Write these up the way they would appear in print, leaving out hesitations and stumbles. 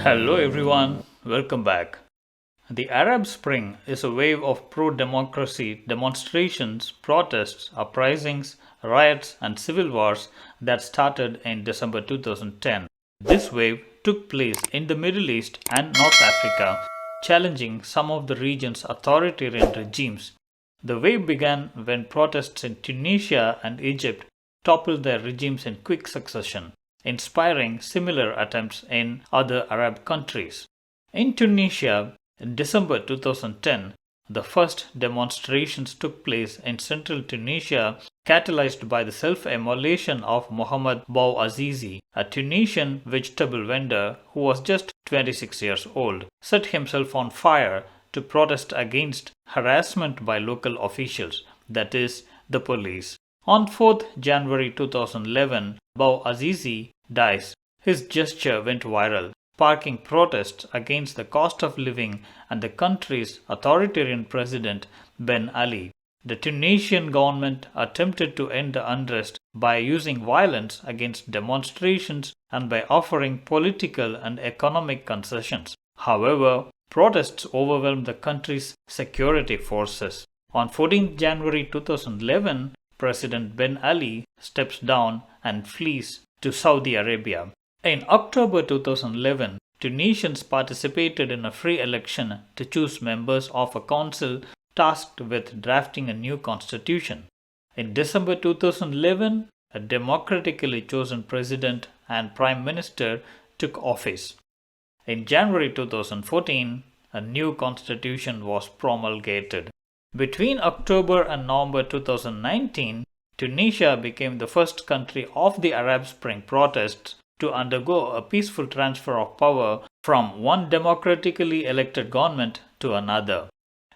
Hello everyone, welcome back. The Arab Spring is a wave of pro-democracy demonstrations, protests, uprisings, riots and civil wars that started in December 2010. This wave took place in the Middle East and North Africa, challenging some of the region's authoritarian regimes. The wave began when protests in Tunisia and Egypt toppled their regimes in quick succession, inspiring similar attempts in other Arab countries. In Tunisia, in December 2010, the first demonstrations took place in central Tunisia, catalyzed by the self-immolation of Mohamed Bouazizi, a Tunisian vegetable vendor who was just 26 years old, set himself on fire to protest against harassment by local officials, that is, the police. On 4th January 2011, Bouazizi dies. His gesture went viral, sparking protests against the cost of living and the country's authoritarian president Ben Ali. The Tunisian government attempted to end the unrest by using violence against demonstrations and by offering political and economic concessions. However, protests overwhelmed the country's security forces. On 14th January 2011, President Ben Ali steps down and flees to Saudi Arabia. In October 2011, Tunisians participated in a free election to choose members of a council tasked with drafting a new constitution. In December 2011, a democratically chosen president and prime minister took office. In January 2014, a new constitution was promulgated. Between October and November 2019, Tunisia became the first country of the Arab Spring protests to undergo a peaceful transfer of power from one democratically elected government to another.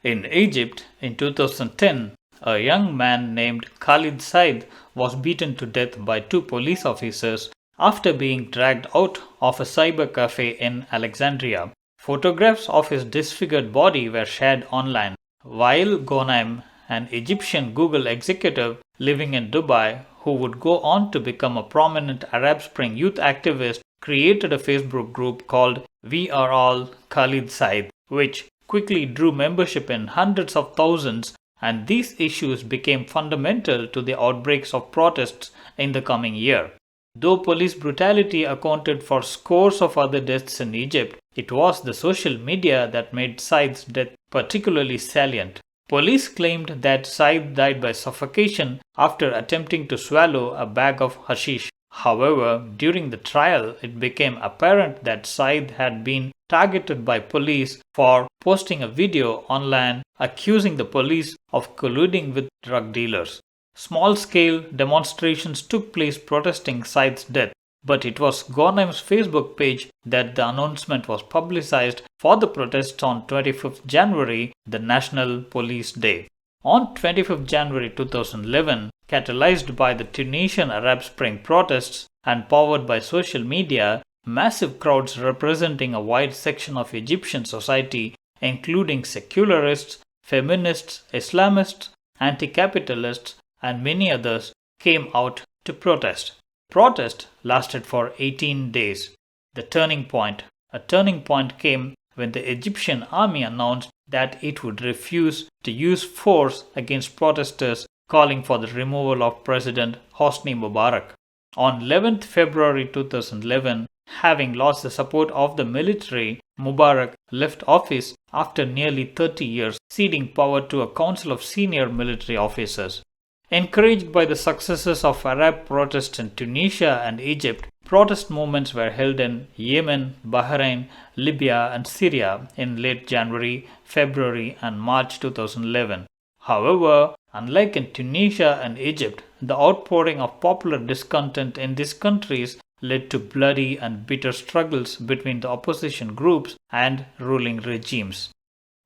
In Egypt, in 2010, a young man named Khalid Said was beaten to death by two police officers after being dragged out of a cyber cafe in Alexandria. Photographs of his disfigured body were shared online. Wael Ghonaim, an Egyptian Google executive living in Dubai who would go on to become a prominent Arab Spring youth activist, created a Facebook group called We Are All Khalid Said, which quickly drew membership in hundreds of thousands, and these issues became fundamental to the outbreaks of protests in the coming year. Though police brutality accounted for scores of other deaths in Egypt, it was the social media that made Said's death particularly salient. Police claimed that Said died by suffocation after attempting to swallow a bag of hashish. However, during the trial, it became apparent that Said had been targeted by police for posting a video online accusing the police of colluding with drug dealers. Small-scale demonstrations took place protesting Said's death, but it was Ghonaim's Facebook page that the announcement was publicized for the protests on 25th January, the National Police Day. On 25th January 2011, catalyzed by the Tunisian Arab Spring protests and powered by social media, massive crowds representing a wide section of Egyptian society, including secularists, feminists, Islamists, anti-capitalists, and many others, came out to protest. Protest lasted for 18 days. A turning point came when the Egyptian army announced that it would refuse to use force against protesters calling for the removal of President Hosni Mubarak. On 11th February 2011, having lost the support of the military, Mubarak left office after nearly 30 years, ceding power to a council of senior military officers. Encouraged by the successes of Arab protests in Tunisia and Egypt, protest movements were held in Yemen, Bahrain, Libya and Syria in late January, February and March 2011. However, unlike in Tunisia and Egypt, the outpouring of popular discontent in these countries led to bloody and bitter struggles between the opposition groups and ruling regimes.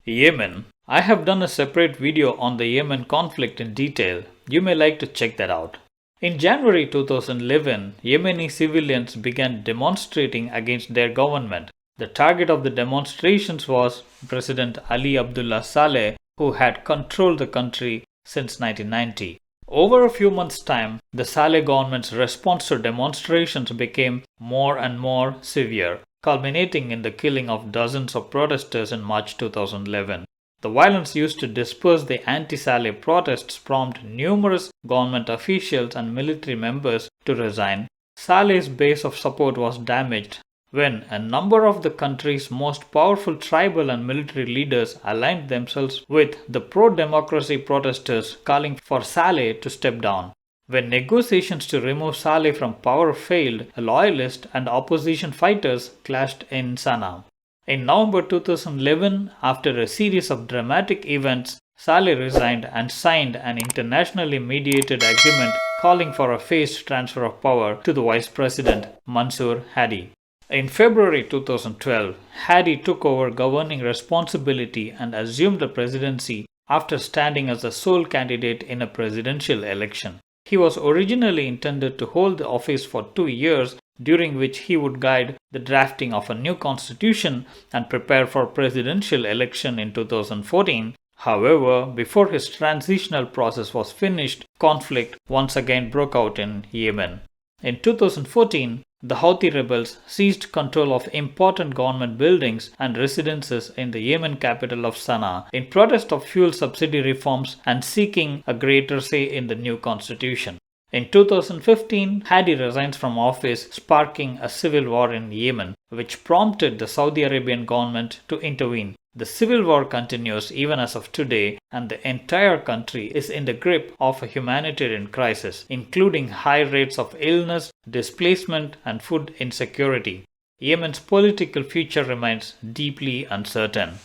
Yemen. I have done a separate video on the Yemen conflict in detail. You may like to check that out. In January 2011, Yemeni civilians began demonstrating against their government. The target of the demonstrations was President Ali Abdullah Saleh, who had controlled the country since 1990. Over a few months' time, the Saleh government's response to demonstrations became more and more severe. culminating in the killing of dozens of protesters in March 2011. The violence used to disperse the anti-Saleh protests prompted numerous government officials and military members to resign. Saleh's base of support was damaged when a number of the country's most powerful tribal and military leaders aligned themselves with the pro-democracy protesters calling for Saleh to step down. When negotiations to remove Saleh from power failed, loyalists and opposition fighters clashed in Sana'a. In November 2011, after a series of dramatic events, Saleh resigned and signed an internationally mediated agreement calling for a phased transfer of power to the Vice President Mansour Hadi. In February 2012, Hadi took over governing responsibility and assumed the presidency after standing as the sole candidate in a presidential election. He was originally intended to hold the office for 2 years, during which he would guide the drafting of a new constitution and prepare for presidential election in 2014. However, before his transitional process was finished, conflict once again broke out in Yemen. In 2014, the Houthi rebels seized control of important government buildings and residences in the Yemen capital of Sana'a in protest of fuel subsidy reforms and seeking a greater say in the new constitution. In 2015, Hadi resigns from office, sparking a civil war in Yemen, which prompted the Saudi Arabian government to intervene. The civil war continues even as of today, and the entire country is in the grip of a humanitarian crisis, including high rates of illness, displacement, and food insecurity. Yemen's political future remains deeply uncertain.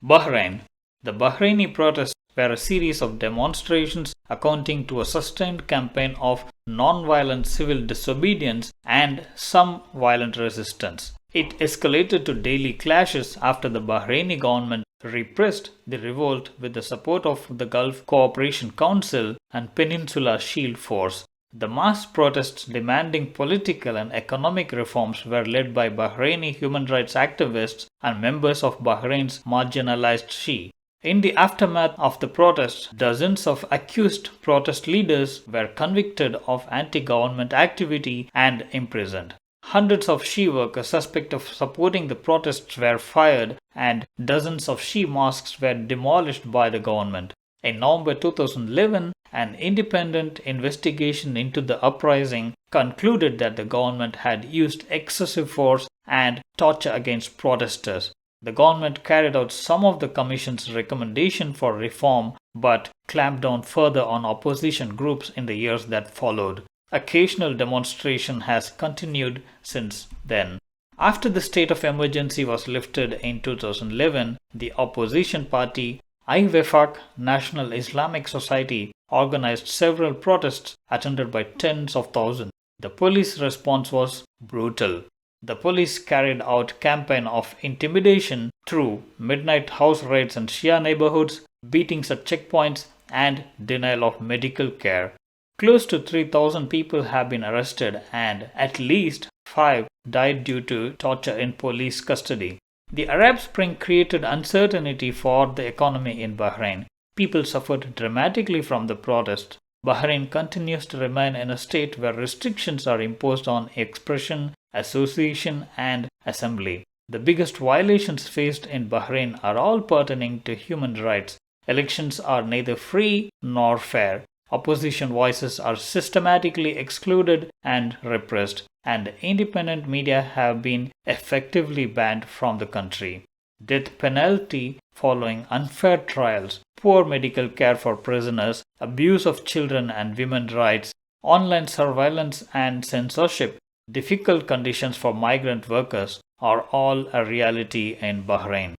Bahrain. The Bahraini protests were a series of demonstrations accounting to a sustained campaign of non-violent civil disobedience and some violent resistance. It escalated to daily clashes after the Bahraini government repressed the revolt with the support of the Gulf Cooperation Council and Peninsula Shield Force. The mass protests demanding political and economic reforms were led by Bahraini human rights activists and members of Bahrain's marginalized Shia. In the aftermath of the protests, dozens of accused protest leaders were convicted of anti-government activity and imprisoned. Hundreds of Shia workers suspected of supporting the protests were fired and dozens of Shia mosques were demolished by the government. In November 2011, an independent investigation into the uprising concluded that the government had used excessive force and torture against protesters. The government carried out some of the Commission's recommendation for reform but clamped down further on opposition groups in the years that followed. Occasional demonstration has continued since then. After the state of emergency was lifted in 2011, the opposition party IWefaq National Islamic Society organized several protests attended by tens of thousands. The police response was brutal. The police carried out a campaign of intimidation through midnight house raids in Shia neighborhoods, beatings at checkpoints, and denial of medical care. Close to 3,000 people have been arrested and at least 5 died due to torture in police custody. The Arab Spring created uncertainty for the economy in Bahrain. People suffered dramatically from the protest. Bahrain continues to remain in a state where restrictions are imposed on expression, association, and assembly. The biggest violations faced in Bahrain are all pertaining to human rights. Elections are neither free nor fair. Opposition voices are systematically excluded and repressed, and independent media have been effectively banned from the country. Death penalty following unfair trials, poor medical care for prisoners, abuse of children and women's rights, online surveillance and censorship, difficult conditions for migrant workers are all a reality in Bahrain.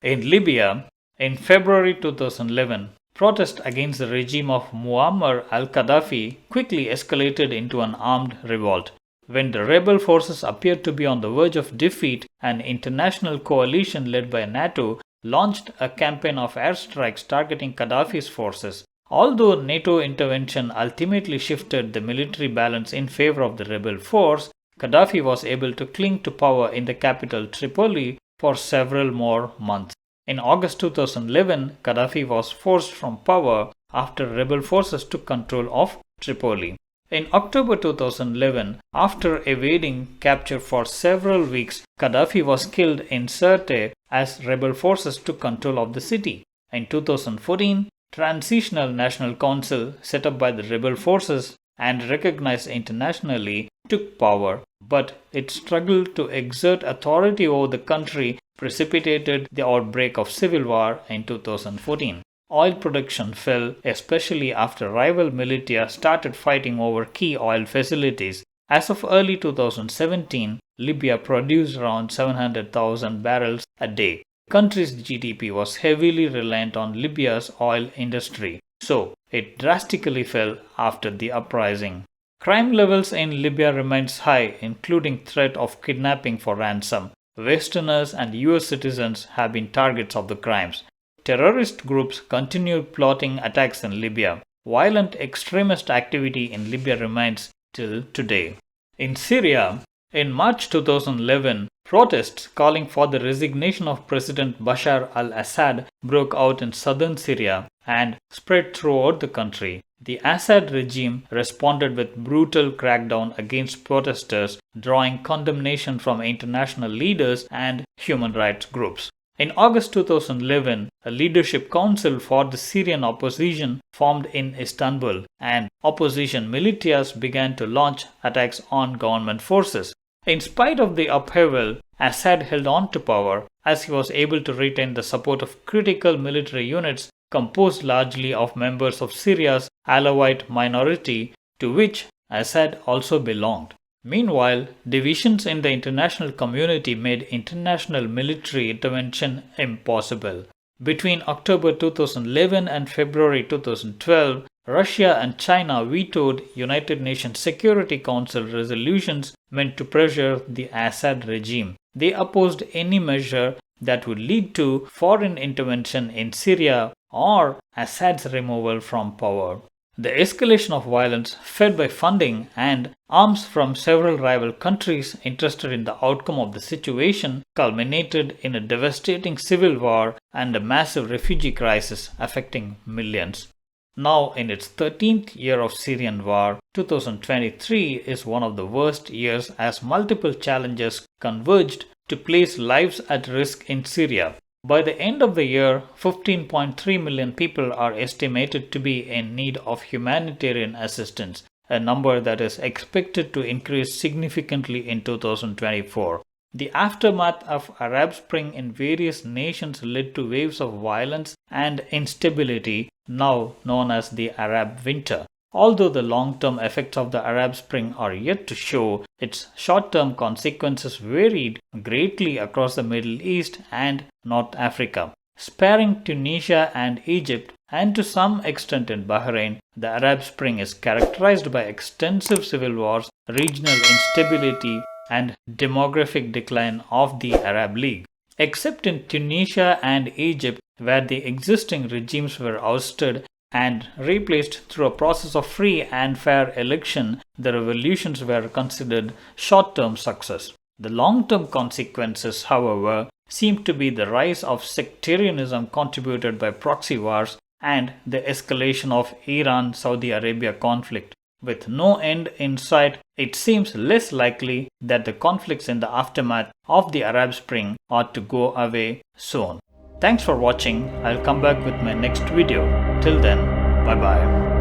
In Libya, in February 2011, protests against the regime of Muammar al-Gaddafi quickly escalated into an armed revolt. When the rebel forces appeared to be on the verge of defeat, an international coalition led by NATO launched a campaign of airstrikes targeting Gaddafi's forces. Although NATO intervention ultimately shifted the military balance in favor of the rebel force, Gaddafi was able to cling to power in the capital Tripoli for several more months. In August 2011, Gaddafi was forced from power after rebel forces took control of Tripoli. In October 2011, after evading capture for several weeks, Gaddafi was killed in Sirte as rebel forces took control of the city. In 2014, Transitional National Council, set up by the rebel forces and recognized internationally, took power, but it struggled to exert authority over the country, precipitated the outbreak of civil war in 2014. Oil production fell, especially after rival militia started fighting over key oil facilities. As of early 2017, Libya produced around 700,000 barrels a day. The country's GDP was heavily reliant on Libya's oil industry, so it drastically fell after the uprising. Crime levels in Libya remains high, including threat of kidnapping for ransom. Westerners and US citizens have been targets of the crimes. Terrorist groups continue plotting attacks in Libya. Violent extremist activity in Libya remains till today. In Syria, in March 2011, protests calling for the resignation of President Bashar al-Assad broke out in southern Syria and spread throughout the country. The Assad regime responded with brutal crackdown against protesters, drawing condemnation from international leaders and human rights groups. In August 2011, a leadership council for the Syrian opposition formed in Istanbul, and opposition militias began to launch attacks on government forces. In spite of the upheaval, Assad held on to power as he was able to retain the support of critical military units composed largely of members of Syria's Alawite minority, to which Assad also belonged. Meanwhile, divisions in the international community made international military intervention impossible. Between October 2011 and February 2012, Russia and China vetoed United Nations Security Council resolutions meant to pressure the Assad regime. They opposed any measure that would lead to foreign intervention in Syria or Assad's removal from power. The escalation of violence, fed by funding and arms from several rival countries interested in the outcome of the situation, culminated in a devastating civil war and a massive refugee crisis affecting millions. Now, in its 13th year of Syrian war, 2023 is one of the worst years as multiple challenges converged to place lives at risk in Syria. By the end of the year, 15.3 million people are estimated to be in need of humanitarian assistance, a number that is expected to increase significantly in 2024. The aftermath of Arab Spring in various nations led to waves of violence and instability, now known as the Arab Winter. Although the long-term effects of the Arab Spring are yet to show, its short-term consequences varied greatly across the Middle East and North Africa. Sparing Tunisia and Egypt, and to some extent in Bahrain, the Arab Spring is characterized by extensive civil wars, regional instability, and demographic decline of the Arab League. Except in Tunisia and Egypt, where the existing regimes were ousted and replaced through a process of free and fair election, the revolutions were considered short-term success. The long-term consequences, however, seem to be the rise of sectarianism contributed by proxy wars and the escalation of Iran-Saudi Arabia conflict. With no end in sight, it seems less likely that the conflicts in the aftermath of the Arab Spring are to go away soon. Thanks for watching. I'll come back with my next video. Till then, bye bye.